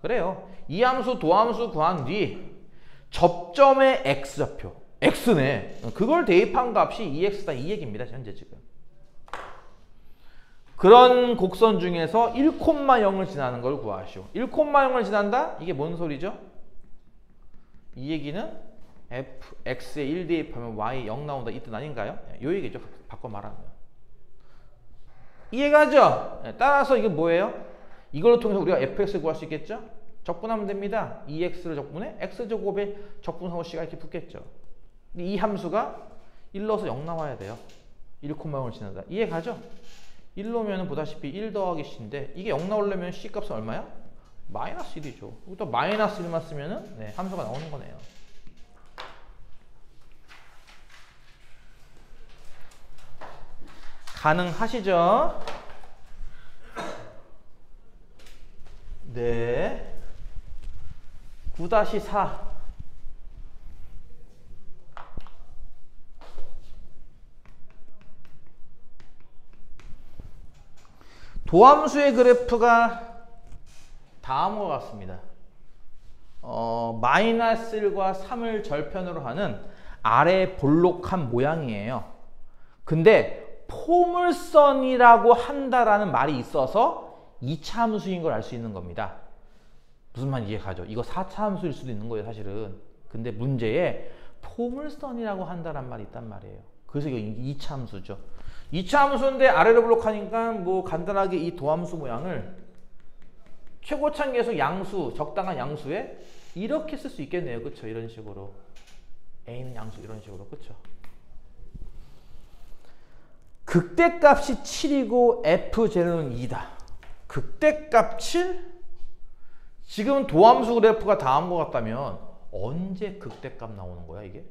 그래요. 이 함수 도함수 구한 뒤 접점의 x좌표 x네. 그걸 대입한 값이 2x다 이 얘기입니다. 현재 지금. 그런 곡선 중에서 1,0을 지나는 걸 구하시오. 1,0을 지난다? 이게 뭔 소리죠? 이 얘기는 x에 1 대입하면 y 0 나온다 이 뜻 아닌가요? 요 얘기죠. 바꿔 말하면. 이해가죠? 따라서 이게 뭐예요? 이걸로 통해서 우리가 fx를 구할 수 있겠죠? 적분하면 됩니다. 2x를 적분해 x제곱에 적분하고 c가 이렇게 붙겠죠. 이 함수가 1 넣어서 0 나와야 돼요. 1,0을 지나다. 이해가죠? 1 넣으면 보다시피 1 더하기 c인데 이게 0 나오려면 c 값은 얼마야? 마이너스 1이죠. 또 마이너스 1만 쓰면은 네, 함수가 나오는 거네요. 가능하시죠? 네. 9-4. 도함수의 그래프가 다음과 같습니다. 마이너스 1과 3을 절편으로 하는 아래 볼록한 모양이에요. 근데 포물선이라고 한다라는 말이 있어서 2차 함수인 걸 알 수 있는 겁니다. 무슨 말인지 이해가죠? 이거 4차 함수일 수도 있는 거예요, 사실은. 근데 문제에 포물선이라고 한다란 말이 있단 말이에요. 그래서 이거 2차 함수죠. 2차 함수인데 아래로 블록하니까 뭐 간단하게 이 도함수 모양을 최고참 계수 양수, 적당한 양수에 이렇게 쓸 수 있겠네요. 그쵸? 이런 식으로. A는 양수 이런 식으로. 그쵸? 극대값이 7이고 F0는 2다. 극대값 7? 지금 도함수 그래프가 다음 것 같다면 언제 극대값 나오는 거야 이게?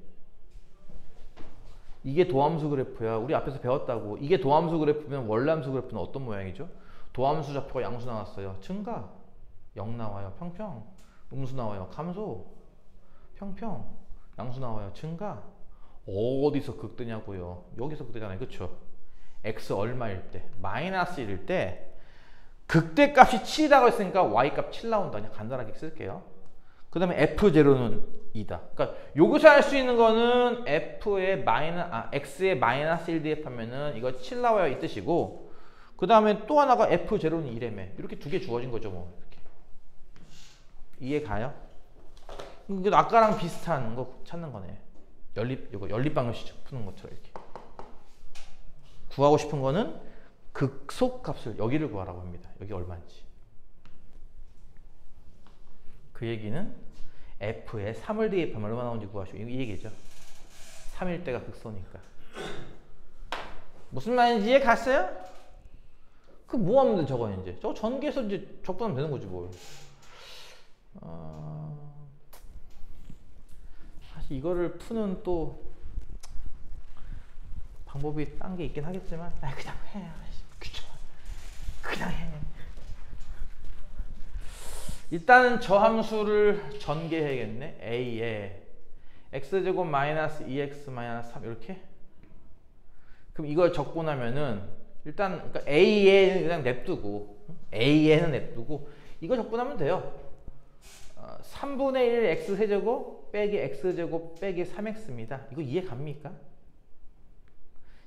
이게 도함수 그래프야. 우리 앞에서 배웠다고. 이게 도함수 그래프면 원래함수 그래프는 어떤 모양이죠? 도함수 좌표가 양수 나왔어요. 증가. 0 나와요. 평평. 음수 나와요. 감소. 평평. 양수 나와요. 증가. 어디서 극대냐고요. 여기서 극대잖아요. 그쵸? x 얼마일 때? 마이너스 1일 때 극대값이 7이라고 했으니까 y값 7 나온다. 그냥 간단하게 쓸게요. 그 다음에 f0는 2다. 그러니까 여기서 할 수 있는 거는 x의 마이너스 1 대입하면은 이거 7 나와요 이 뜻이고, 그 다음에 또 하나가 f0는 2라며. 이렇게 두 개 주어진 거죠 뭐. 이렇게. 이해 가요? 이거 아까랑 비슷한 거 찾는 거네. 이거 연립방정식 푸는 것처럼 이렇게. 구하고 싶은 거는 극소값을 여기를 구하라고 합니다. 여기 얼마인지. 그 얘기는 f에 3을 대입하면 얼마 나오는지 구하시오. 이 얘기죠. 3일 때가 극소니까. 무슨 말인지 이해 갔어요? 그 뭐 하면 돼 저거 이제. 저거 전개해서 이제 적분하면 되는 거지 뭘. 사실 이거를 푸는 또 방법이 딴 게 있긴 하겠지만 그냥 해. 귀찮아. 그냥 해. 일단은 저 함수를 전개해야겠네. a에 x제곱 마이너스 2x 마이너스 3 이렇게. 그럼 이걸 적분하면은 일단 그러니까 a에는 그냥 냅두고 a에는 냅두고 이거 적분하면 돼요. 3분의 1 x 세제곱 빼기 x제곱 빼기 3x입니다. 이거 이해 갑니까?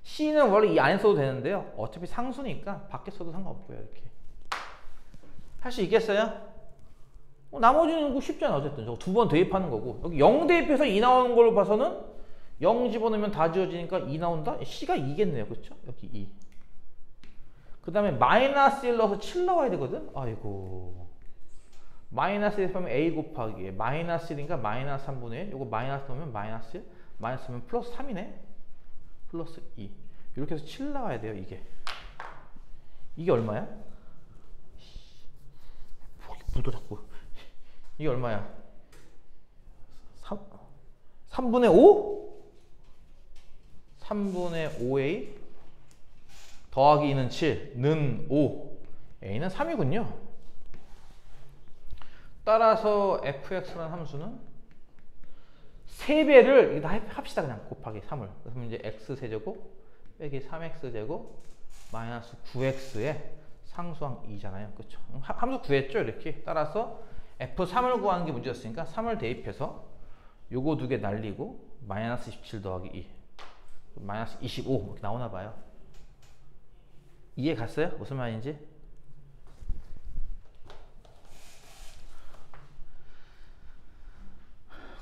C는 원래 이 안에 써도 되는데요. 어차피 상수니까 밖에 써도 상관없고요. 이렇게. 할 수 있겠어요? 나머지는 뭐 쉽잖아. 어쨌든 저거 두 번 대입하는 거고. 여기 0 대입해서 2 나오는 걸로 봐서는 0 집어넣으면 다 지워지니까 2 나온다? C가 2겠네요. 그렇죠? 여기 2. 그 다음에 마이너스 1 넣어서 7 나와야 되거든? 아이고. 마이너스 1 하면 A 곱하기 마이너스 1인가 마이너스 3분의 1. 요거 마이너스 넣으면 마이너스 1. 마이너스 하면 플러스 3이네. 플러스 2. 이렇게 해서 7 나와야 돼요. 이게 얼마야? 물도 자꾸. 이게 얼마야? 3분의 5? 3분의 5a 더하기 2는 7, 는 5, a는 3이군요. 따라서 fx라는 함수는 3배를 합시다. 그냥 곱하기 3을. 그래서 이제 x세제곱 빼기 3x제곱 마이너스 9x에 상수항 2잖아요. 그쵸? 함수 구했죠? 이렇게. 따라서 f3을 구하는 게 문제였으니까 3을 대입해서 요거 두 개 날리고 마이너스 17 더하기 2 마이너스 25 이렇게 나오나 봐요. 이해 갔어요? 무슨 말인지?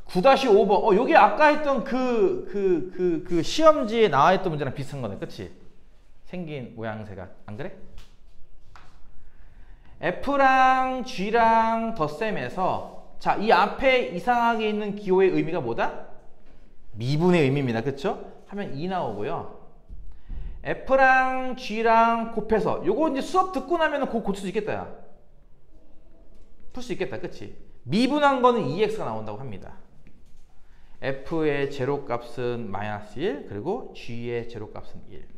(9-5번) 요게 아까 했던 그 시험지에 나와 있던 문제랑 비슷한 거네. 그치? 생긴 모양새가. 안 그래? F랑 G랑 덧셈에서 자, 이 앞에 이상하게 있는 기호의 의미가 뭐다? 미분의 의미입니다. 그쵸? 하면 2 나오고요. F랑 G랑 곱해서 요거 이제 수업 듣고 나면 곧 고칠 수 있겠다. 야. 풀 수 있겠다. 그치? 미분한 거는 2x가 나온다고 합니다. F의 제로값은 마이너스 1 그리고 G의 제로값은 1.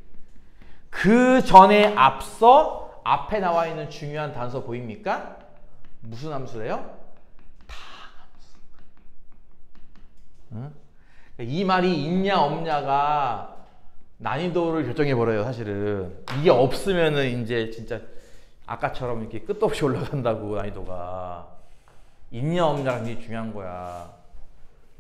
그 전에 앞서 앞에 나와 있는 중요한 단서 보입니까? 무슨 함수래요? 다함수. 응? 이 말이 있냐 없냐가 난이도를 결정해버려요. 사실은 이게 없으면은 이제 진짜 아까처럼 이렇게 끝도 없이 올라간다고. 난이도가 있냐 없냐가 굉장히 중요한 거야.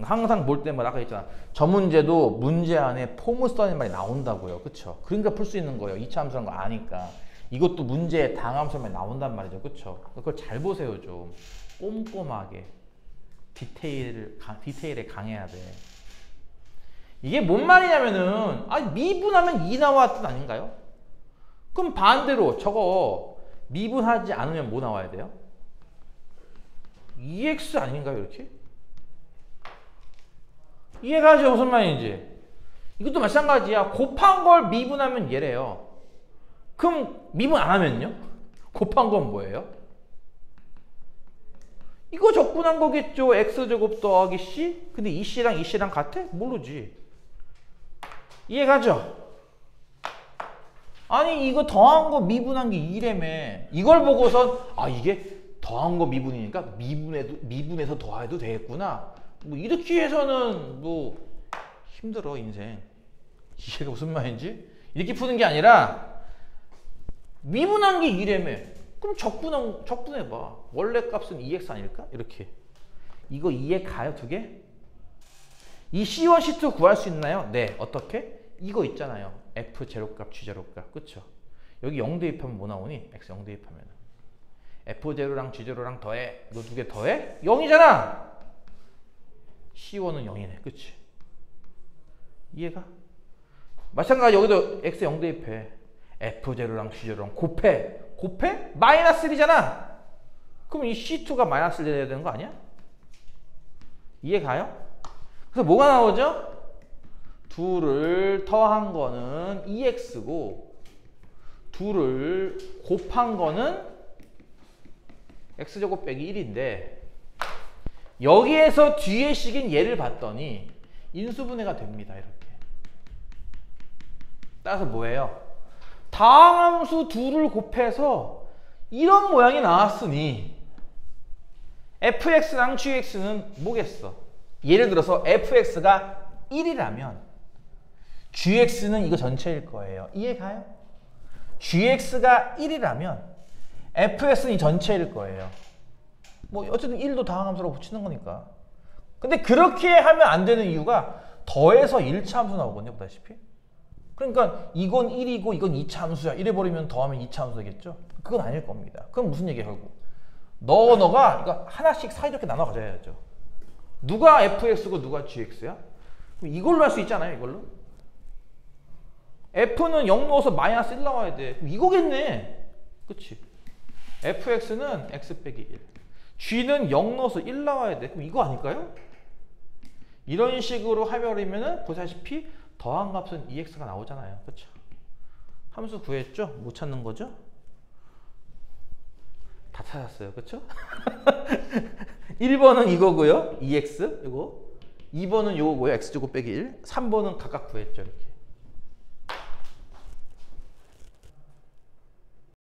항상 볼 때마다 아까 했잖아. 저 문제도 문제 안에 포물선이라는 말이 나온다고요. 그쵸? 그러니까 풀 수 있는 거예요. 2차 함수라는 거 아니까. 이것도 문제에 다항함수만 나온단 말이죠. 그쵸? 그걸 잘 보세요. 좀 꼼꼼하게 디테일에 강해야 돼. 이게 뭔 말이냐면은 미분하면 2 나와 뜻 아닌가요? 그럼 반대로 저거 미분하지 않으면 뭐 나와야 돼요? 2x 아닌가요? 이렇게? 이해가죠? 무슨 말인지. 이것도 마찬가지야. 곱한 걸 미분하면 얘래요. 그럼 미분 안 하면요? 곱한 건 뭐예요? 이거 적분한 거겠죠. x제곱 더하기 c? 근데 이 c랑 이 c랑 같아? 모르지. 이해가죠? 아니 이거 더한 거 미분한 게 2라며. 이걸 보고선 이게 더한 거 미분이니까 미분해서 더해도 되겠구나. 뭐 이렇게 해서는 뭐 힘들어 인생. 이게 무슨 말인지? 이렇게 푸는 게 아니라 미분한 게 2라며. 그럼 적분해봐. 원래 값은 2x 아닐까? 이렇게. 이거 2에 가요? 두 개? 이 C1, C2 구할 수 있나요? 네. 어떻게? 이거 있잖아요. F 제로값, G 제로값. 그쵸? 여기 0 대입하면 뭐 나오니? X 0 대입하면. F 제로랑 G 제로랑 더해. 이거 두 개 더해? 0이잖아! C1은 0이네. 그치? 이해가? 마찬가지 여기도 X 0 대입해. F 제로랑 G 제로랑 곱해. 곱해? 마이너스 1이잖아. 그럼 이 C2가 마이너스 1 돼야 되는 거 아니야? 이해 가요? 그래서 뭐가 나오죠? 둘을 더한 거는 2x고 둘을 곱한 거는 x제곱 빼기 1인데 여기에서 뒤에 식인 얘를 봤더니 인수분해가 됩니다. 이렇게. 따라서 뭐예요? 다항함수 둘을 곱해서 이런 모양이 나왔으니 fx랑 gx는 뭐겠어? 예를 들어서 fx가 1이라면 gx는 이거 전체일 거예요. 이해 가요? gx가 1이라면 fx는 이 전체일 거예요. 뭐 어쨌든 1도 다항함수라고 붙이는 거니까. 근데 그렇게 하면 안 되는 이유가 더해서 1차 함수 나오거든요. 보다시피. 그러니까 이건 1이고 이건 2차 함수야. 이래버리면 더하면 2차 함수 되겠죠? 그건 아닐 겁니다. 그럼 무슨 얘기야 결국? 너가 이거 하나씩 사이좋게 나눠 가져야죠. 누가 fx고 누가 gx야? 그럼 이걸로 할 수 있잖아요. 이걸로. f는 0 넣어서 마이너스 1 나와야 돼. 그럼 이거겠네. 그치? fx는 x 빼기 1. g는 0 넣어서 1 나와야 돼. 그럼 이거 아닐까요? 이런 식으로 하면은 보다시피 더한 값은 2x가 나오잖아요. 그렇죠? 함수 구했죠? 못 찾는 거죠? 다 찾았어요. 그렇죠? 1번은 이거고요. 2x 이거. 2번은 요거고요. x제곱 빼기 1. 3번은 각각 구했죠. 이렇게.